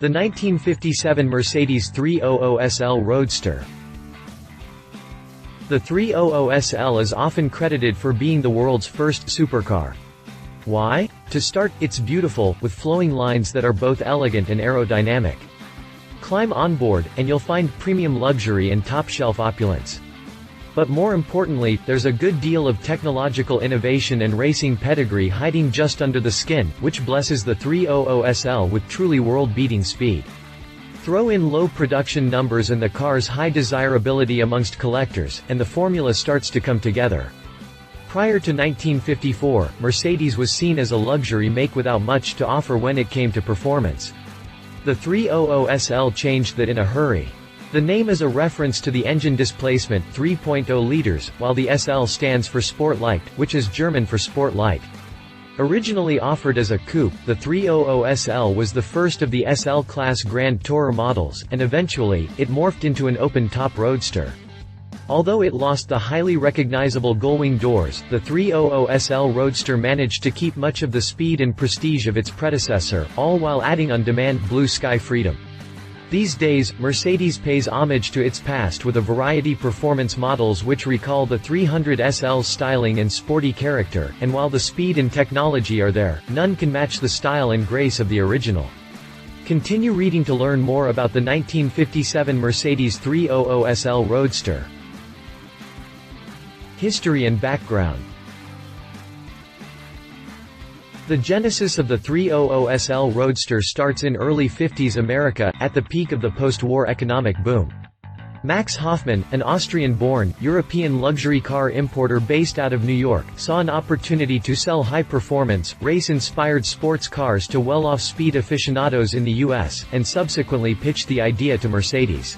The 1957 Mercedes 300 SL Roadster. The 300 SL is often credited for being the world's first supercar. Why? To start, it's beautiful, with flowing lines that are both elegant and aerodynamic. Climb on board, and you'll find premium luxury and top-shelf opulence. But more importantly, there's a good deal of technological innovation and racing pedigree hiding just under the skin, which blesses the 300 SL with truly world-beating speed. Throw in low production numbers and the car's high desirability amongst collectors, and the formula starts to come together. Prior to 1954, Mercedes was seen as a luxury make without much to offer when it came to performance. The 300 SL changed that in a hurry. The name is a reference to the engine displacement, 3.0 liters, while the SL stands for Sport Leicht, which is German for Sport Leicht. Originally offered as a coupe, the 300 SL was the first of the SL-class Grand Tourer models, and eventually, it morphed into an open-top roadster. Although it lost the highly recognizable gullwing doors, the 300 SL Roadster managed to keep much of the speed and prestige of its predecessor, all while adding on-demand blue sky freedom. These days, Mercedes pays homage to its past with a variety performance models which recall the 300 SL's styling and sporty character, and while the speed and technology are there, none can match the style and grace of the original. Continue reading to learn more about the 1957 Mercedes 300 SL Roadster. History and background. The genesis of the 300 SL Roadster starts in early 50s America, at the peak of the post-war economic boom. Max Hoffmann, an Austrian-born, European luxury car importer based out of New York, saw an opportunity to sell high-performance, race-inspired sports cars to well-off speed aficionados in the US, and subsequently pitched the idea to Mercedes.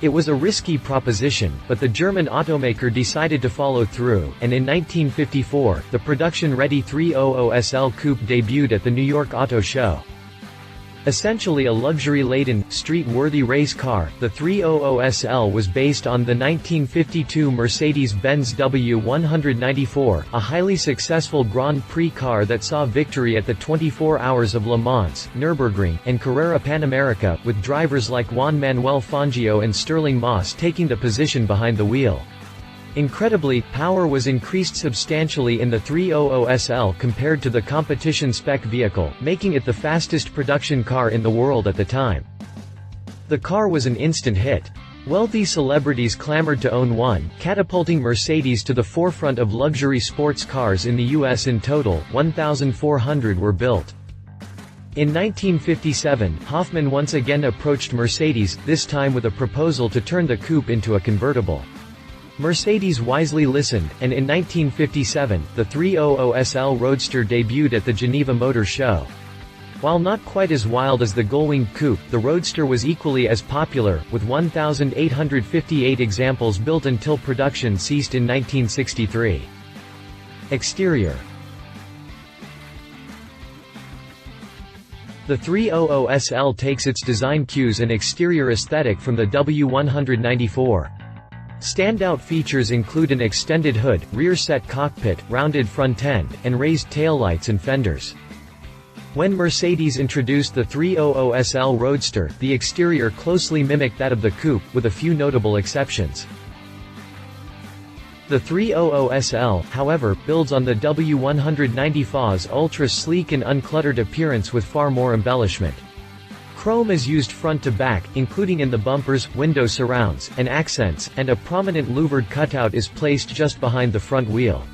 It was a risky proposition, but the German automaker decided to follow through, and in 1954, the production-ready 300 SL Coupe debuted at the New York Auto Show. Essentially a luxury-laden, street-worthy race car, the 300 SL was based on the 1952 Mercedes-Benz W194, a highly successful Grand Prix car that saw victory at the 24 Hours of Le Mans, Nürburgring, and Carrera Panamerica, with drivers like Juan Manuel Fangio and Sterling Moss taking the position behind the wheel. Incredibly, power was increased substantially in the 300 SL compared to the competition spec vehicle, making it the fastest production car in the world at the time. The car was an instant hit. Wealthy celebrities clamored to own one, catapulting Mercedes to the forefront of luxury sports cars in the US. In total, 1,400 were built. In 1957, Hoffmann once again approached Mercedes, this time with a proposal to turn the coupe into a convertible. Mercedes wisely listened, and in 1957, the 300 SL Roadster debuted at the Geneva Motor Show. While not quite as wild as the gullwing coupe, the Roadster was equally as popular, with 1,858 examples built until production ceased in 1963. Exterior. The 300 SL takes its design cues and exterior aesthetic from the W194. Standout features include an extended hood, rear-set cockpit, rounded front end, and raised taillights and fenders. When Mercedes introduced the 300 SL Roadster, the exterior closely mimicked that of the coupe, with a few notable exceptions. The 300 SL, however, builds on the W194's ultra-sleek and uncluttered appearance with far more embellishment. Chrome is used front to back, including in the bumpers, window surrounds, and accents, and a prominent louvered cutout is placed just behind the front wheel.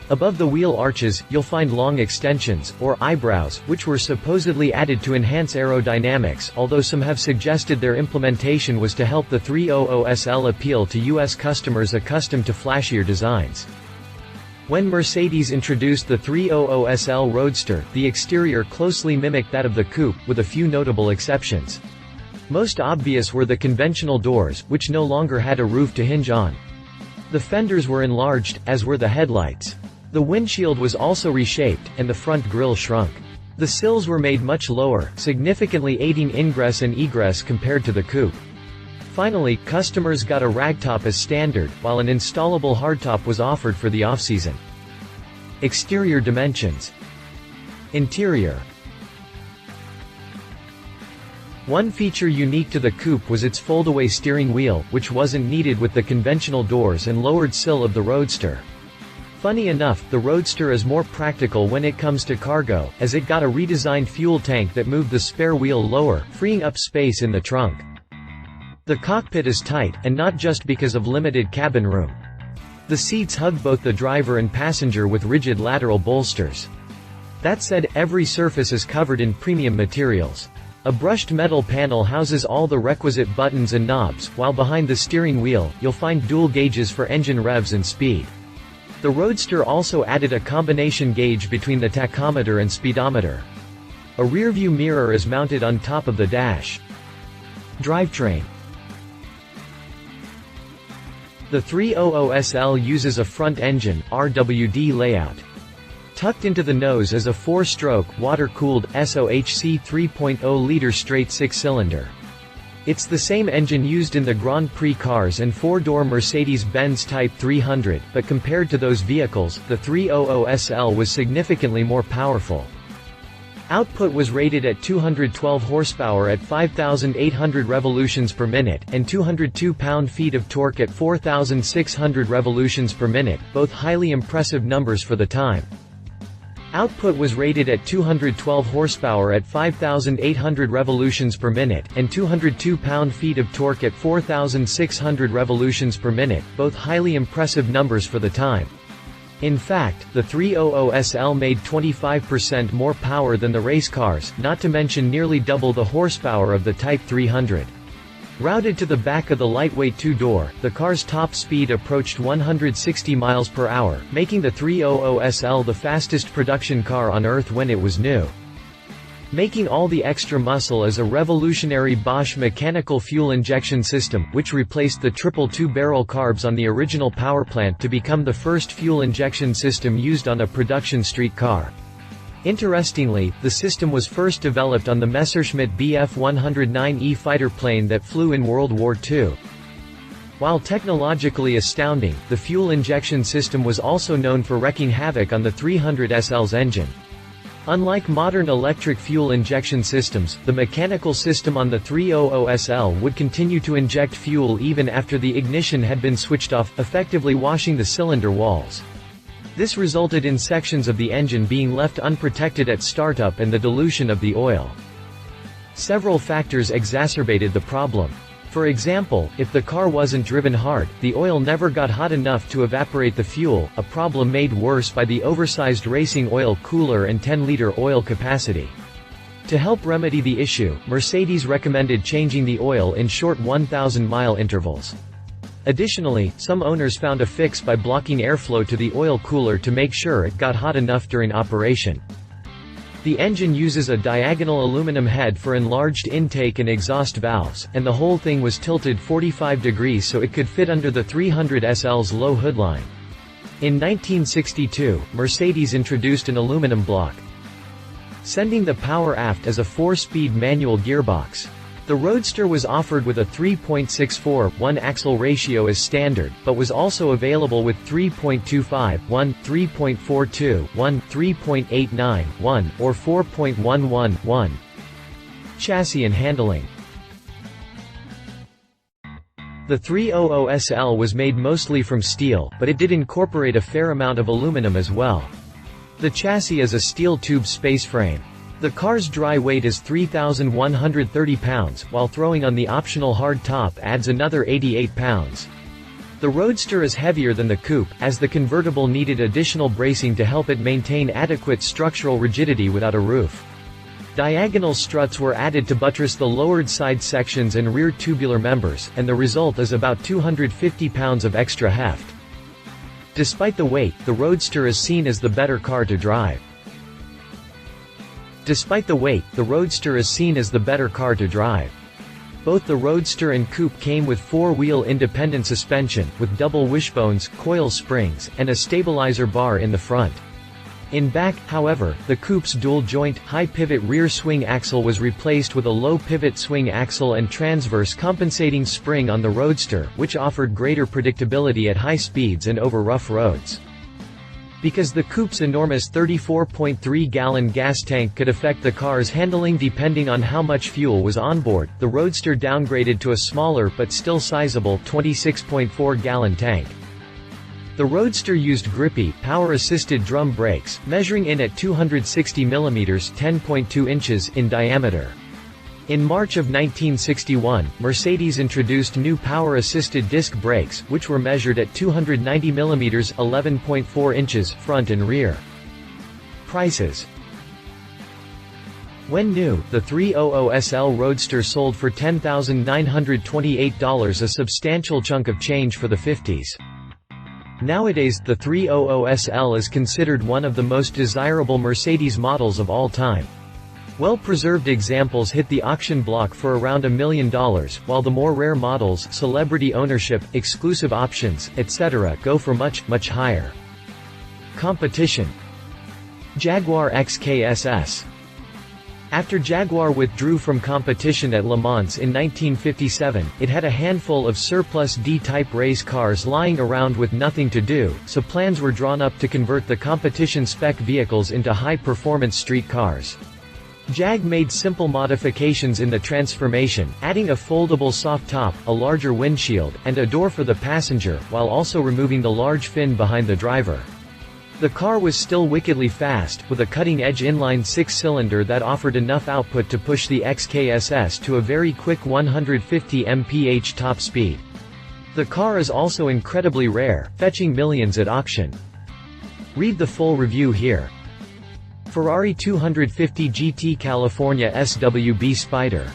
Above the wheel arches, you'll find long extensions, or eyebrows, which were supposedly added to enhance aerodynamics, although some have suggested their implementation was to help the 300 SL appeal to US customers accustomed to flashier designs. When Mercedes introduced the 300 SL Roadster, the exterior closely mimicked that of the coupe, with a few notable exceptions. Most obvious were the conventional doors, which no longer had a roof to hinge on. The fenders were enlarged, as were the headlights. The windshield was also reshaped, and the front grille shrunk. The sills were made much lower, significantly aiding ingress and egress compared to the coupe. Finally, customers got a ragtop as standard, while an installable hardtop was offered for the off-season. Exterior dimensions. Interior. One feature unique to the coupe was its foldaway steering wheel, which wasn't needed with the conventional doors and lowered sill of the Roadster. Funny enough, the Roadster is more practical when it comes to cargo, as it got a redesigned fuel tank that moved the spare wheel lower, freeing up space in the trunk. The cockpit is tight, and not just because of limited cabin room. The seats hug both the driver and passenger with rigid lateral bolsters. That said, every surface is covered in premium materials. A brushed metal panel houses all the requisite buttons and knobs, while behind the steering wheel, you'll find dual gauges for engine revs and speed. The Roadster also added a combination gauge between the tachometer and speedometer. A rearview mirror is mounted on top of the dash. Drivetrain. The 300SL uses a front-engine, RWD layout. Tucked into the nose is a 4-stroke, water-cooled, SOHC 3.0-liter straight 6-cylinder. It's the same engine used in the Grand Prix cars and 4-door Mercedes-Benz Type 300, but compared to those vehicles, the 300SL was significantly more powerful. Output was rated at 212 horsepower at 5,800 revolutions per minute, and 202 pound-feet of torque at 4,600 revolutions per minute, both highly impressive numbers for the time. Output was rated at 212 horsepower at 5,800 revolutions per minute, and 202 pound-feet of torque at 4,600 revolutions per minute, both highly impressive numbers for the time. In fact, the 300SL made 25% more power than the race cars, not to mention nearly double the horsepower of the Type 300. Routed to the back of the lightweight two-door, the car's top speed approached 160 miles per hour, making the 300SL the fastest production car on Earth when it was new. Making all the extra muscle is a revolutionary Bosch mechanical fuel injection system, which replaced the triple two-barrel carbs on the original powerplant to become the first fuel injection system used on a production street car. Interestingly, the system was first developed on the Messerschmitt Bf 109E fighter plane that flew in World War II. While technologically astounding, the fuel injection system was also known for wreaking havoc on the 300SL's engine. Unlike modern electric fuel injection systems, the mechanical system on the 300SL would continue to inject fuel even after the ignition had been switched off, effectively washing the cylinder walls. This resulted in sections of the engine being left unprotected at startup and the dilution of the oil. Several factors exacerbated the problem. For example, if the car wasn't driven hard, the oil never got hot enough to evaporate the fuel, a problem made worse by the oversized racing oil cooler and 10-liter oil capacity. To help remedy the issue, Mercedes recommended changing the oil in short 1,000-mile intervals. Additionally, some owners found a fix by blocking airflow to the oil cooler to make sure it got hot enough during operation. The engine uses a diagonal aluminum head for enlarged intake and exhaust valves, and the whole thing was tilted 45 degrees so it could fit under the 300SL's low hoodline. In 1962, Mercedes introduced an aluminum block, sending the power aft as a 4-speed manual gearbox. The Roadster was offered with a 3.64:1 axle ratio as standard, but was also available with 3.25:1, 3.42:1, 3.89:1, or 4.11:1. Chassis and handling. The 300SL was made mostly from steel, but it did incorporate a fair amount of aluminum as well. The chassis is a steel tube space frame. The car's dry weight is 3,130 pounds, while throwing on the optional hard top adds another 88 pounds. The Roadster is heavier than the coupe, as the convertible needed additional bracing to help it maintain adequate structural rigidity without a roof. Diagonal struts were added to buttress the lowered side sections and rear tubular members, and the result is about 250 pounds of extra heft. Despite the weight, the Roadster is seen as the better car to drive. Both the Roadster and coupe came with 4-wheel independent suspension, with double wishbones, coil springs, and a stabilizer bar in the front. In back, however, the coupe's dual-joint, high-pivot rear swing axle was replaced with a low-pivot swing axle and transverse compensating spring on the Roadster, which offered greater predictability at high speeds and over rough roads. Because the coupe's enormous 34.3-gallon gas tank could affect the car's handling depending on how much fuel was on board, the Roadster downgraded to a smaller but still sizable 26.4-gallon tank. The Roadster used grippy, power-assisted drum brakes, measuring in at 260 mm (10.2 inches) in diameter. In March of 1961, Mercedes introduced new power-assisted disc brakes, which were measured at 290 mm (11.4 inches) front and rear. Prices. When new, the 300SL Roadster sold for $10,928, a substantial chunk of change for the 50s. Nowadays, the 300SL is considered one of the most desirable Mercedes models of all time. Well-preserved examples hit the auction block for around $1 million, while the more rare models, celebrity ownership, exclusive options, etc. go for much, much higher. Competition. Jaguar XKSS. After Jaguar withdrew from competition at Le Mans in 1957, it had a handful of surplus D-type race cars lying around with nothing to do, so plans were drawn up to convert the competition spec vehicles into high-performance street cars. Jag made simple modifications in the transformation, adding a foldable soft top, a larger windshield, and a door for the passenger, while also removing the large fin behind the driver. The car was still wickedly fast, with a cutting-edge inline six-cylinder that offered enough output to push the XKSS to a very quick 150 mph top speed. The car is also incredibly rare, fetching millions at auction. Read the full review here. Ferrari 250 GT California SWB Spider.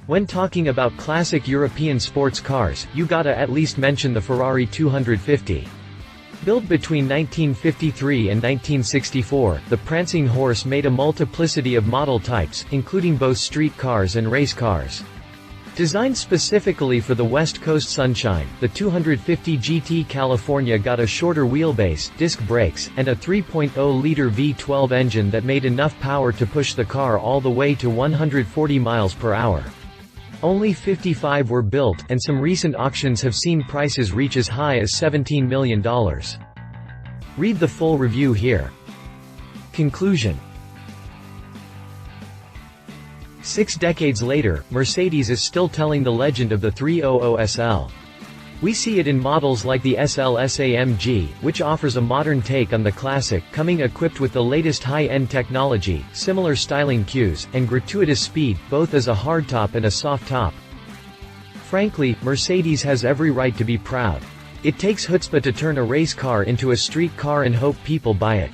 When talking about classic European sports cars, you gotta at least mention the Ferrari 250. Built between 1953 and 1964, the prancing horse made a multiplicity of model types, including both street cars and race cars. Designed specifically for the West Coast sunshine, the 250 GT California got a shorter wheelbase, disc brakes, and a 3.0-liter V12 engine that made enough power to push the car all the way to 140 miles per hour. Only 55 were built, and some recent auctions have seen prices reach as high as $17 million. Read the full review here. Conclusion. 6 decades later, Mercedes is still telling the legend of the 300SL. We see it in models like the SL-S-AMG, which offers a modern take on the classic, coming equipped with the latest high-end technology, similar styling cues, and gratuitous speed, both as a hardtop and a soft top. Frankly, Mercedes has every right to be proud. It takes chutzpah to turn a race car into a street car and hope people buy it.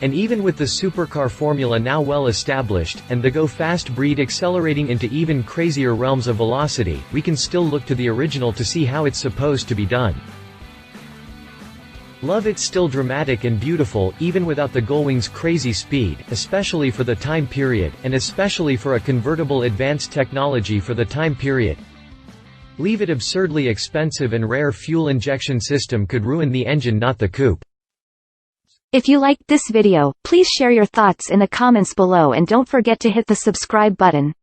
And even with the supercar formula now well established, and the go-fast breed accelerating into even crazier realms of velocity, we can still look to the original to see how it's supposed to be done. Love it's still dramatic and beautiful, even without the gullwing's crazy speed, especially for the time period, and especially for a convertible advanced technology for the time period. Leave it absurdly expensive and rare fuel injection system could ruin the engine, not the coupe. If you liked this video, please share your thoughts in the comments below and don't forget to hit the subscribe button.